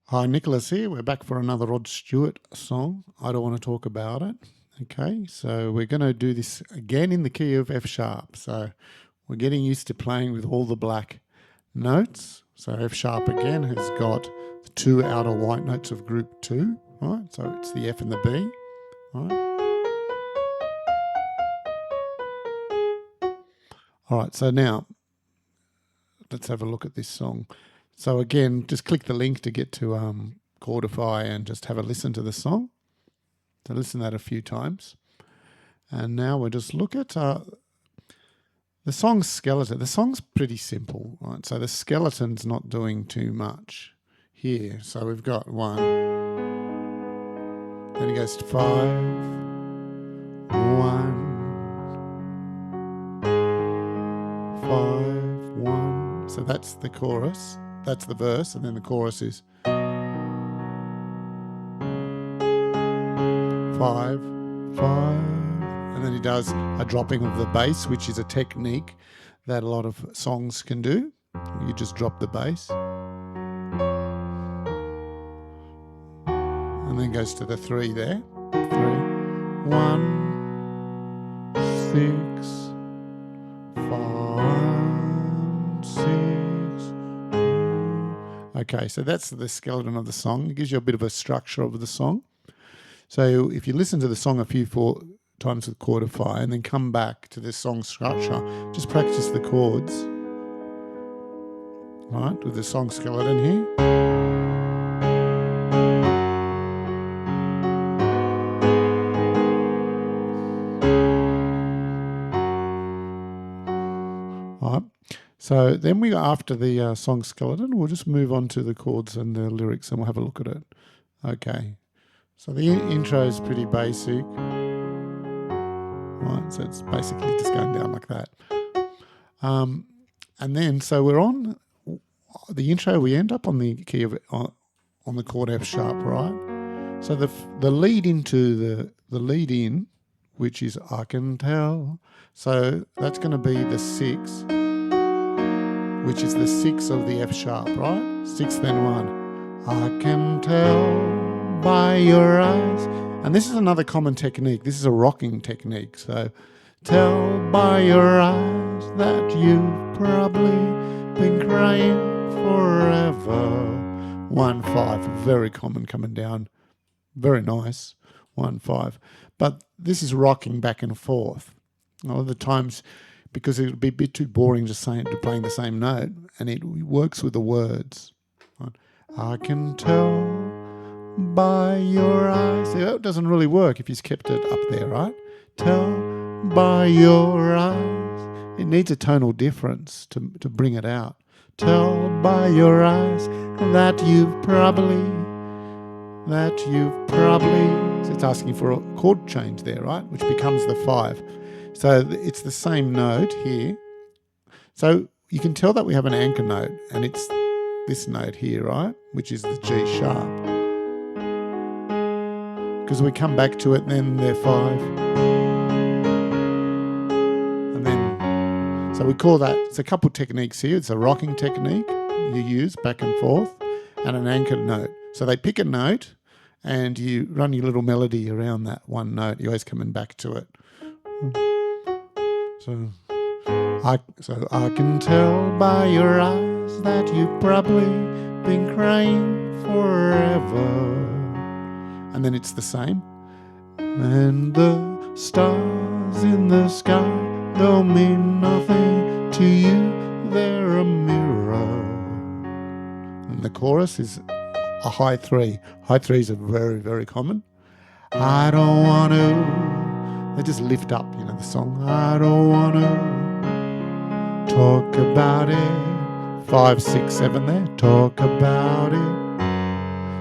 Hi, Nicholas here. We're back for another Rod Stewart song. I don't want to talk about it. Okay, so we're going to do this again in the key of F sharp. So we're getting used to playing with all the black notes. So F sharp again has got the two outer white notes of group 2, right? So it's the F and the B, right? All right, so now let's have a look at this song. So again, just click the link to get to Chordify and just have a listen to the song. So listen to that a few times. And now we'll just look at the song's skeleton. The song's pretty simple, right? So the skeleton's not doing too much here. So we've got 1, then it goes to 5, 1, 5, 1. So that's the chorus. That's the verse, and then the chorus is 5, 5, and then he does a dropping of the bass, which is a technique that a lot of songs can do. You just drop the bass. And then goes to the 3 there. 3, 1, 6, 5, 6. Okay, so that's the skeleton of the song. It gives you a bit of a structure of the song. So if you listen to the song a few times with Chordify and then come back to this song structure, just practice the chords, right, with the song skeleton here. Right. So then we go after the song skeleton. We'll just move on to the chords and the lyrics and we'll have a look at it. Okay. So the intro is pretty basic. Right, so it's basically just going down like that. And then, so we're on the intro, we end up on the key of on the chord F sharp, right? So the lead into the lead in, which is I can tell. So that's going to be the 6, which is the 6 of the F sharp, right? 6 then 1. I can tell by your eyes. And this is another common technique. This is a rocking technique. So tell by your eyes that you've probably been crying forever. 1, 5, very common coming down. Very nice. 1, 5. But this is rocking back and forth. A lot of the times, because it would be a bit too boring just playing the same note, and it works with the words. Right? I can tell by your eyes. See, that doesn't really work if he's kept it up there, right? Tell by your eyes. It needs a tonal difference to bring it out. Tell by your eyes that you've probably. So it's asking for a chord change there, right? Which becomes the 5. So it's the same note here. So you can tell that we have an anchor note, and it's this note here, right? Which is the G sharp. Because we come back to it, then they're 5. And then, so we call that, it's a couple techniques here. It's a rocking technique you use back and forth, and an anchored note. So they pick a note, and you run your little melody around that one note. You're always coming back to it. So I can tell by your eyes that you've probably been crying forever. And then it's the same. And the stars in the sky don't mean nothing to you. They're a mirror. And the chorus is a high 3. High 3s are very, very common. I don't want to. They just lift up, the song. I don't want to talk about it. 5, 6, 7 there. Talk about it.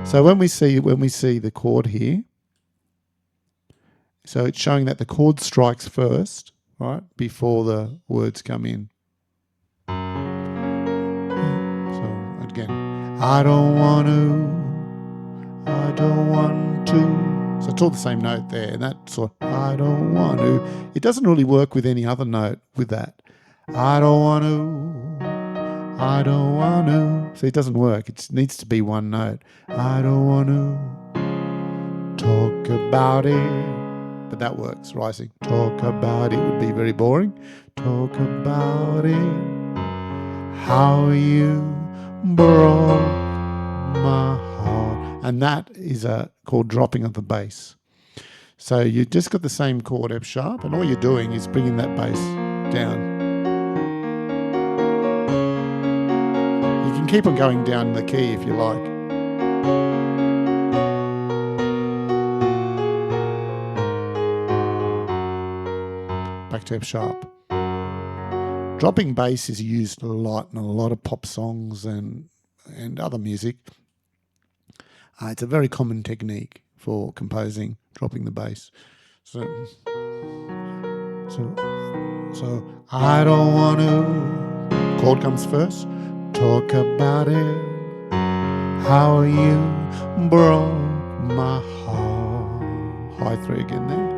So when we see the chord here, so it's showing that the chord strikes first, right, before the words come in. So again, I don't want to. So it's all the same note there, and that's what I don't want to. It doesn't really work with any other note with that. I don't want to. I don't want to. See, it doesn't work. It needs to be one note. I don't want to talk about it. But that works, rising. Talk about it would be very boring. Talk about it. How you broke my heart. And that is called dropping of the bass. So you just got the same chord F sharp, and all you're doing is bringing that bass down. You can keep on going down the key if you like. Back to F sharp. Dropping bass is used a lot in a lot of pop songs and other music. It's a very common technique for composing, dropping the bass. So I don't want to. Chord comes first. Talk about it. How you broke my heart. High 3 again there.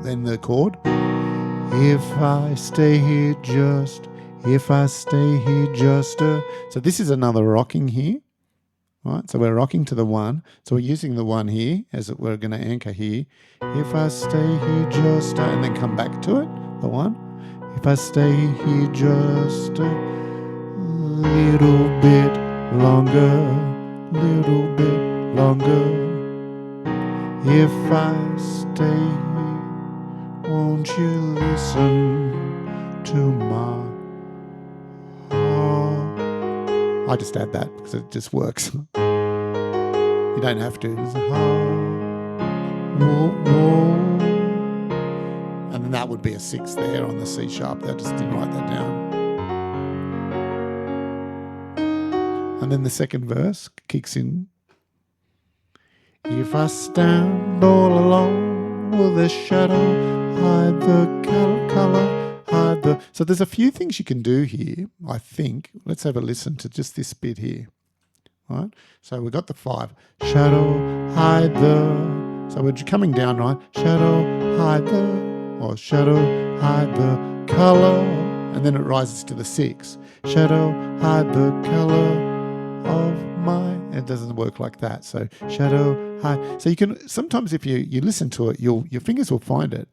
Then the chord. If I stay here just. So this is another rocking here. Right, so we're rocking to the 1. So we're using the 1 here as we're going to anchor here. If I stay here just and then come back to it, the 1. If I stay here just a little bit longer. If I stay here, won't you listen to my heart? I just add that because it just works. You don't have to. And then that would be a 6 there on the C sharp. I just didn't write that down. And then the second verse kicks in. If I stand all alone, will the shadow hide the colour? So there's a few things you can do here, I think. Let's have a listen to just this bit here. Right? So we've got the 5. Shadow, hide the. So we're coming down, right? Shadow, hide the. Or shadow, hide the colour. And then it rises to the 6. Shadow, hide the colour of my. It doesn't work like that. So shadow, hide. So you can, sometimes if you listen to it, your fingers will find it.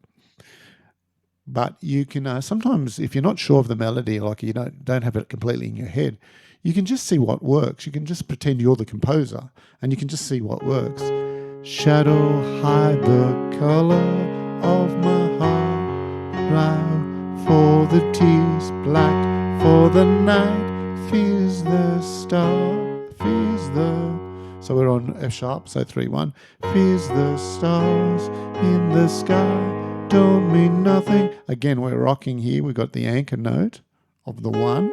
But you can sometimes, if you're not sure of the melody, like you don't have it completely in your head, you can just see what works. You can just pretend you're the composer, and you can just see what works. Shadow, hide the colour of my heart, black for the tears, black for the night, fears the star, fears the. So we're on F sharp, so 3-1. Fears the stars in the sky. Don't mean nothing. Again, we're rocking here. We've got the anchor note of the 1.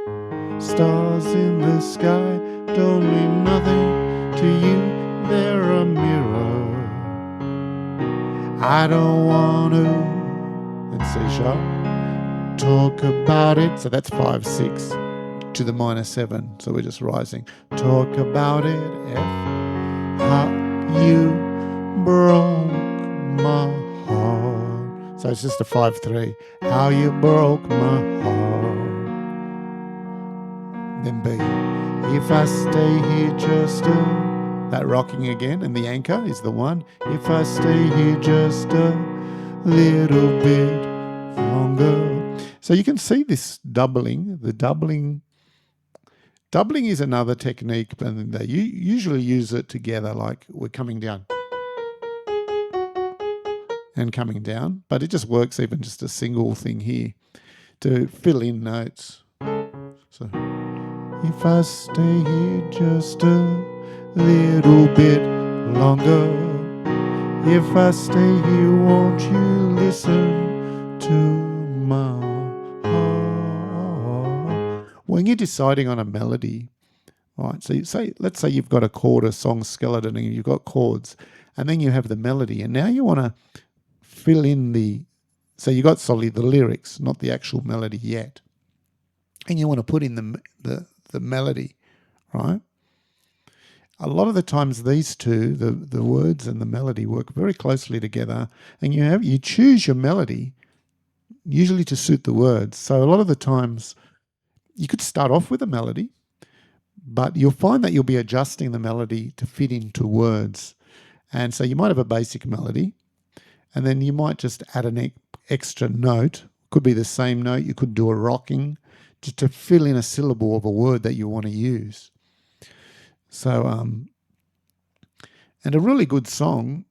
Stars in the sky don't mean nothing to you. They're a mirror. I don't want to. And C sharp. Talk about it. So that's 5-6 to the minor 7. So we're just rising. Talk about it. F. How you broke my heart. So it's just a 5-3. How you broke my heart. Then B. If I stay here just that rocking again, and the anchor is the 1. If I stay here just a little bit longer. So you can see this doubling. The doubling is another technique, and they usually use it together, like we're coming down. And coming down, but it just works even just a single thing here to fill in notes. So if I stay here just a little bit longer, if I stay here, won't you listen to my heart? When you're deciding on a melody, right? So let's say you've got a chord, a song skeleton, and you've got chords, and then you have the melody, and now you want to fill in so you got solely the lyrics, not the actual melody yet. And you want to put in the melody, right? A lot of the times these two, the words and the melody, work very closely together, and you choose your melody usually to suit the words. So a lot of the times you could start off with a melody, but you'll find that you'll be adjusting the melody to fit into words. And so you might have a basic melody, and then you might just add an extra note. Could be the same note. You could do a rocking just to fill in a syllable of a word that you want to use. So, and a really good song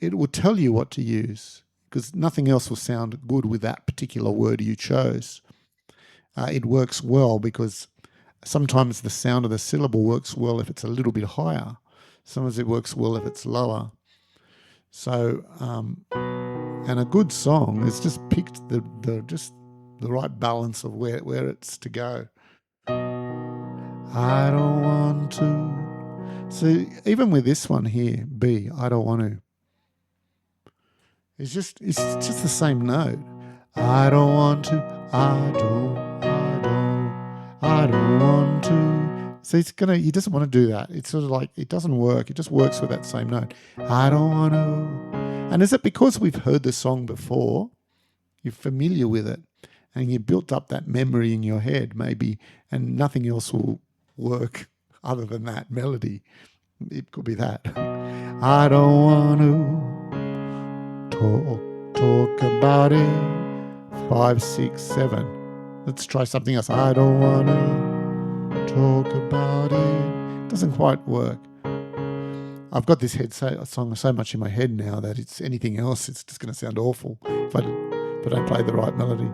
it will tell you what to use, because nothing else will sound good with that particular word you chose. It works well because sometimes the sound of the syllable works well if it's a little bit higher. Sometimes it works well if it's lower. So, and a good song is just picked the right balance of where it's to go. I don't want to. So even with this one here, B, I don't want to. It's just the same note. I don't want to. I don't want to. So he doesn't want to do that. It's sort of like, it doesn't work. It just works with that same note. I don't want to. And is it because we've heard the song before, you're familiar with it, and you built up that memory in your head maybe, and nothing else will work other than that melody? It could be that. I don't want to talk about it. 5, 6, 7. Let's try something else. I don't want to talk about it. Doesn't quite work. I've got this song so much in my head now that it's anything else, it's just going to sound awful if I don't play the right melody.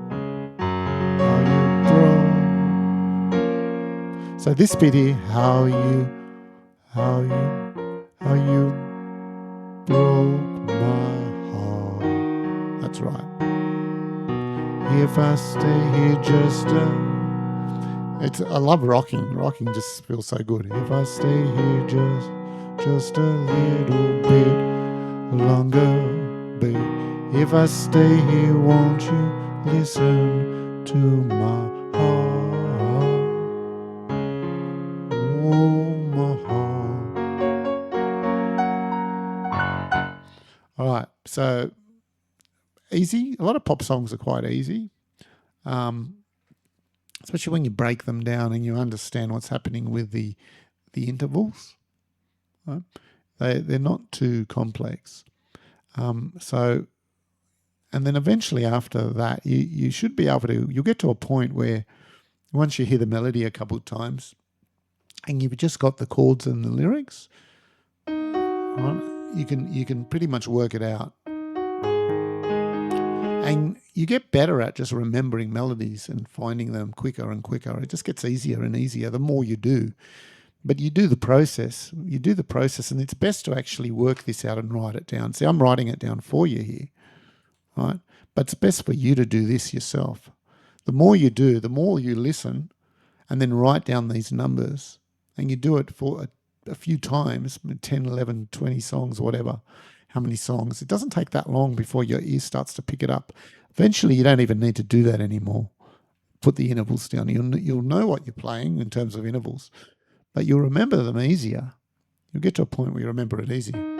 So this bit here, how you broke my heart. That's right. If I stay here I love rocking. Rocking just feels so good. If I stay here just a little bit longer, babe. If I stay here, won't you listen to my heart? Oh, my heart. All right, so easy. A lot of pop songs are quite easy, especially when you break them down and you understand what's happening with the intervals. Right? They're not too complex. So, and then eventually after that, you should be able to. You'll get to a point where once you hear the melody a couple of times, and you've just got the chords and the lyrics, right, you can pretty much work it out. And you get better at just remembering melodies and finding them quicker and quicker. It just gets easier and easier the more you do. But you do the process. And it's best to actually work this out and write it down. See, I'm writing it down for you here, right? But it's best for you to do this yourself. The more you do, the more you listen and then write down these numbers, and you do it for a few times, 10, 11, 20 songs, whatever, how many songs. It doesn't take that long before your ear starts to pick it up. Eventually, you don't even need to do that anymore. Put the intervals down. You'll know what you're playing in terms of intervals, but you'll remember them easier. You'll get to a point where you remember it easier.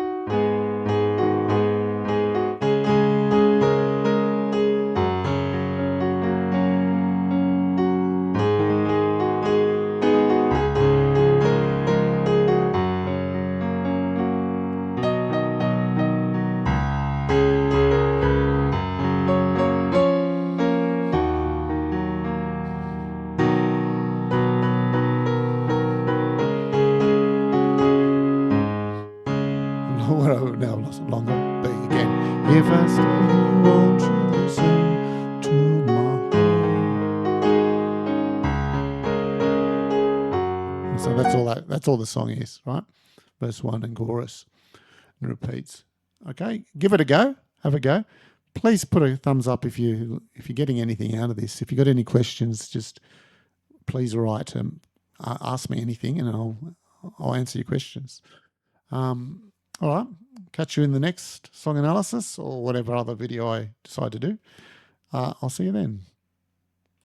Now longer, but again, if I stay here, won't you listen to my heart? So that's all the song is, right? Verse 1 and chorus, and repeats. Okay, give it a go. Have a go. Please put a thumbs up if you're getting anything out of this. If you've got any questions, just please write. Ask me anything, and I'll answer your questions. All right, catch you in the next song analysis or whatever other video I decide to do. I'll see you then.